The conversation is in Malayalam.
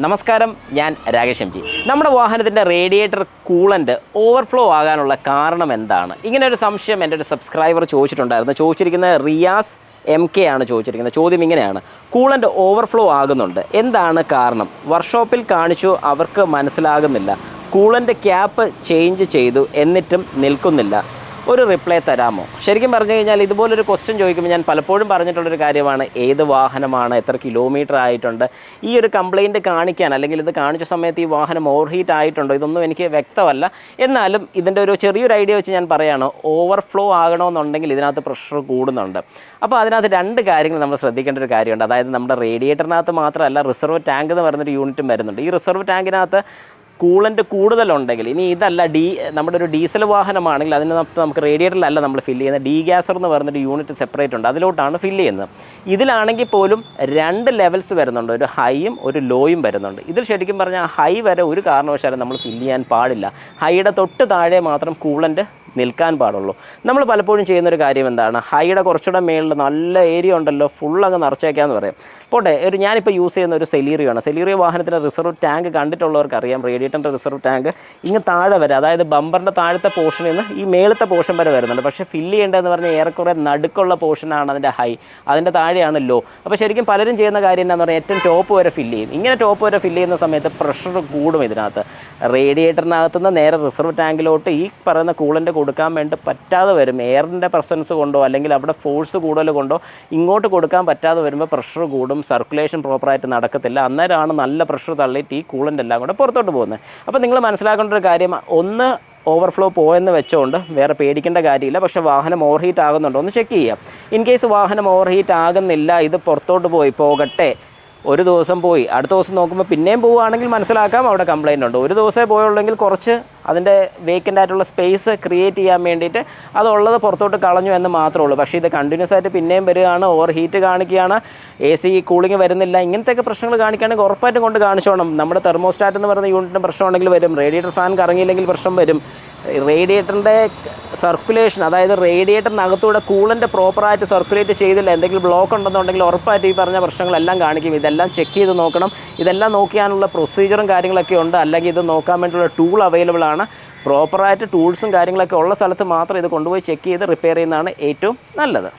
നമസ്കാരം, ഞാൻ രാകേഷ് എം ജി. നമ്മുടെ വാഹനത്തിൻ്റെ റേഡിയേറ്റർ കൂളൻ്റ് ഓവർഫ്ലോ ആകാനുള്ള കാരണം എന്താണ്? ഇങ്ങനെ ഒരു സംശയം എൻ്റെ ഒരു സബ്സ്ക്രൈബർ ചോദിച്ചിട്ടുണ്ടായിരുന്നു. ചോദിച്ചിരിക്കുന്നത് റിയാസ് MK ആണ് ചോദിച്ചിരിക്കുന്നത്. ചോദ്യം ഇങ്ങനെയാണ്: കൂളൻ്റ് ഓവർഫ്ലോ ആകുന്നുണ്ട്, എന്താണ് കാരണം? വർക്ക്ഷോപ്പിൽ കാണിച്ചു, അവർക്ക് മനസ്സിലാകുന്നില്ല. കൂളൻ്റ് ക്യാപ്പ് ചേഞ്ച് ചെയ്തു, എന്നിട്ടും നിൽക്കുന്നില്ല. ഒരു റിപ്ലൈ തരാമോ? ശരിക്കും പറഞ്ഞു കഴിഞ്ഞാൽ ഇതുപോലൊരു ക്വസ്റ്റ്യൻ ചോദിക്കുമ്പോൾ ഞാൻ പലപ്പോഴും പറഞ്ഞിട്ടുള്ളൊരു കാര്യമാണ്, ഏത് വാഹനമാണ്, എത്ര കിലോമീറ്റർ ആയിട്ടുണ്ട്, ഈ ഒരു കംപ്ലയിൻറ്റ് കാണിക്കാൻ, അല്ലെങ്കിൽ ഇത് കാണിച്ച സമയത്ത് ഈ വാഹനം ഓവർ ഹീറ്റ് ആയിട്ടുണ്ടോ, ഇതൊന്നും എനിക്ക് വ്യക്തമല്ല. എന്നാലും ഇതിൻ്റെ ഒരു ചെറിയൊരു ഐഡിയ വെച്ച് ഞാൻ പറയുകയാണ്, ഓവർഫ്ലോ ആകണമെന്നുണ്ടെങ്കിൽ ഇതിനകത്ത് പ്രഷർ കൂടുന്നുണ്ട്. അപ്പോൾ അതിനകത്ത് രണ്ട് കാര്യങ്ങൾ നമ്മൾ ശ്രദ്ധിക്കേണ്ട ഒരു കാര്യമുണ്ട്. അതായത് നമ്മുടെ റേഡിയേറ്ററിനകത്ത് മാത്രമല്ല, റിസർവ് ടാങ്ക് എന്ന് പറയുന്നൊരു യൂണിറ്റും വരുന്നുണ്ട്. ഈ റിസർവ് ടാങ്കിനകത്ത് കൂളൻ്റ് കൂടുതലുണ്ടെങ്കിൽ, ഇനി ഇതല്ല നമ്മുടെ ഒരു ഡീസൽ വാഹനമാണെങ്കിൽ അതിനകത്ത് നമുക്ക് റേഡിയേറ്ററിലല്ല നമ്മൾ ഫില്ല് ചെയ്യുന്നത്, ഡീഗ്യാസർ എന്ന് പറയുന്നൊരു യൂണിറ്റ് സെപ്പറേറ്റ് ഉണ്ട്, അതിലോട്ടാണ് ഫില്ല് ചെയ്യുന്നത്. ഇതിലാണെങ്കിൽ പോലും രണ്ട് ലെവൽസ് വരുന്നുണ്ട്, ഒരു ഹൈയും ഒരു ലോയും വരുന്നുണ്ട്. ഇതിൽ ശരിക്കും പറഞ്ഞാൽ ഹൈ വരെ ഒരു കാരണവശാലും നമ്മൾ ഫില്ല് ചെയ്യാൻ പാടില്ല. ഹൈയുടെ തൊട്ട് താഴെ മാത്രം കൂളൻ്റ് നിൽക്കാൻ പാടുള്ളൂ. നമ്മൾ പലപ്പോഴും ചെയ്യുന്നൊരു കാര്യം എന്താണ്, ഹൈയുടെ കുറച്ചുകൂടെ മേളിൽ നല്ല ഏരിയ ഉണ്ടല്ലോ, ഫുള്ളങ്ങ് നിറച്ചേക്കാന്ന് പറയും. പോട്ടെ, ഞാനിപ്പോൾ യൂസ് ചെയ്യുന്ന ഒരു സെലീറിയാണ്. സെലീറിയ വാഹനത്തിൻ്റെ റിസർവ് ടാങ്ക് കണ്ടിട്ടുള്ളവർക്ക് അറിയാം, റേഡിയേറ്ററിൻ്റെ റിസർവ് ടാങ്ക് ഇങ്ങ് താഴെ വരെ, അതായത് ബമ്പറിൻ്റെ താഴത്തെ പോർഷനിൽ നിന്ന് ഈ മേളത്തെ പോർഷൻ വരെ വരുന്നുണ്ട്. പക്ഷേ ഫില്ല് ചെയ്യേണ്ടതെന്ന് പറഞ്ഞാൽ ഏറെക്കുറെ നടുക്കുള്ള പോർഷനാണ് അതിൻ്റെ ഹൈ, അതിൻ്റെ താഴെയാണ് ലോ. അപ്പോൾ ശരിക്കും പലരും ചെയ്യുന്ന കാര്യം എന്താണെന്ന് പറഞ്ഞാൽ ഏറ്റവും ടോപ്പ് വരെ ഫില്ല് ചെയ്യും. ഇങ്ങനെ ടോപ്പ് വരെ ഫില്ല് ചെയ്യുന്ന സമയത്ത് പ്രഷർ കൂടും ഇതിനകത്ത്. റേഡിയേറ്ററിനകത്തുനിന്ന് നേരെ റിസർവ് ടാങ്കിലോട്ട് ഈ പറയുന്ന കൂളൻ്റ് കൊടുക്കാൻ വേണ്ടി പറ്റാതെ വരും. എയറിൻ്റെ പ്രസൻസ് കൊണ്ടോ അല്ലെങ്കിൽ അവിടെ ഫോഴ്സ് കൂടുതൽ കൊണ്ടോ ഇങ്ങോട്ട് കൊടുക്കാൻ പറ്റാതെ വരുമ്പോൾ പ്രഷർ കൂടും, സർക്കുലേഷൻ പ്രോപ്പറായിട്ട് നടക്കത്തില്ല. അന്നേരമാണ് നല്ല പ്രഷർ തള്ളിയിട്ട് ഈ കൂളൻ്റ് എല്ലാം കൂടെ പുറത്തോട്ട് പോകുന്നത്. അപ്പോൾ നിങ്ങൾ മനസ്സിലാക്കേണ്ട ഒരു കാര്യം, ഒന്ന് ഓവർഫ്ലോ പോയെന്ന് വെച്ചുകൊണ്ട് വേറെ പേടിക്കേണ്ട കാര്യമില്ല. പക്ഷേ വാഹനം ഓവർ ഹീറ്റ് ആകുന്നുണ്ടോ എന്ന് ചെക്ക് ചെയ്യാം. ഇൻ കേസ് വാഹനം ഓവർ ഹീറ്റ് ആകുന്നില്ല, ഇത് പുറത്തോട്ട് പോകട്ടെ, ഒരു ദിവസം പോയി, അടുത്ത ദിവസം നോക്കുമ്പോൾ പിന്നെയും പോവുകയാണെങ്കിൽ മനസ്സിലാക്കാം അവിടെ കംപ്ലയിൻ്റ് ഉണ്ട്. ഒരു ദിവസമേ പോയുള്ളെങ്കിൽ കുറച്ച് അതിൻ്റെ വേക്കൻ്റ് ആയിട്ടുള്ള സ്പേസ് ക്രിയേറ്റ് ചെയ്യാൻ വേണ്ടിയിട്ട് അതുള്ളത് പുറത്തോട്ട് കളഞ്ഞു എന്ന് മാത്രമേ ഉള്ളൂ. പക്ഷേ ഇത് കണ്ടിന്യൂസ് ആയിട്ട് പിന്നെയും വരികയാണ്, ഓവർ ഹീറ്റ് കാണിക്കുകയാണ്, AC കൂളിംഗ് വരുന്നില്ല, ഇങ്ങനത്തെയൊക്കെ പ്രശ്നങ്ങൾ കാണിക്കുകയാണെങ്കിൽ ഉറപ്പായിട്ടും കൊണ്ട് കാണിച്ചോണം. നമ്മുടെ തെർമോസ്റ്റാറ്റ് എന്ന് പറയുന്ന യൂണിറ്റിന് പ്രശ്നമുണ്ടെങ്കിൽ വരും, റേഡിയേറ്റർ ഫാൻ കറങ്ങിയില്ലെങ്കിൽ പ്രശ്നം വരും, റേഡിയേറ്ററിൻ്റെ സർക്കുലേഷൻ, അതായത് റേഡിയേറ്ററിനകത്തൂടെ കൂളൻ്റ് പ്രോപ്പറായിട്ട് സർക്കുലേറ്റ് ചെയ്തില്ല, എന്തെങ്കിലും ബ്ലോക്ക് ഉണ്ടെന്നുണ്ടെങ്കിൽ ഉറപ്പായിട്ട് ഈ പറഞ്ഞ പ്രശ്നങ്ങളെല്ലാം കാണിക്കും. ഇതെല്ലാം ചെക്ക് ചെയ്ത് നോക്കണം. ഇതെല്ലാം നോക്കിയാനുള്ള പ്രൊസീജറും കാര്യങ്ങളൊക്കെ ഉണ്ട്. അല്ലെങ്കിൽ ഇത് നോക്കാൻ വേണ്ടിയുള്ള ടൂൾ അവൈലബിൾ ആണ്. പ്രോപ്പറായിട്ട് ടൂൾസും കാര്യങ്ങളൊക്കെ ഉള്ള സ്ഥലത്ത് മാത്രം ഇത് കൊണ്ടുപോയി ചെക്ക് ചെയ്ത് റിപ്പയർ ചെയ്യുന്നതാണ് ഏറ്റവും നല്ലത്.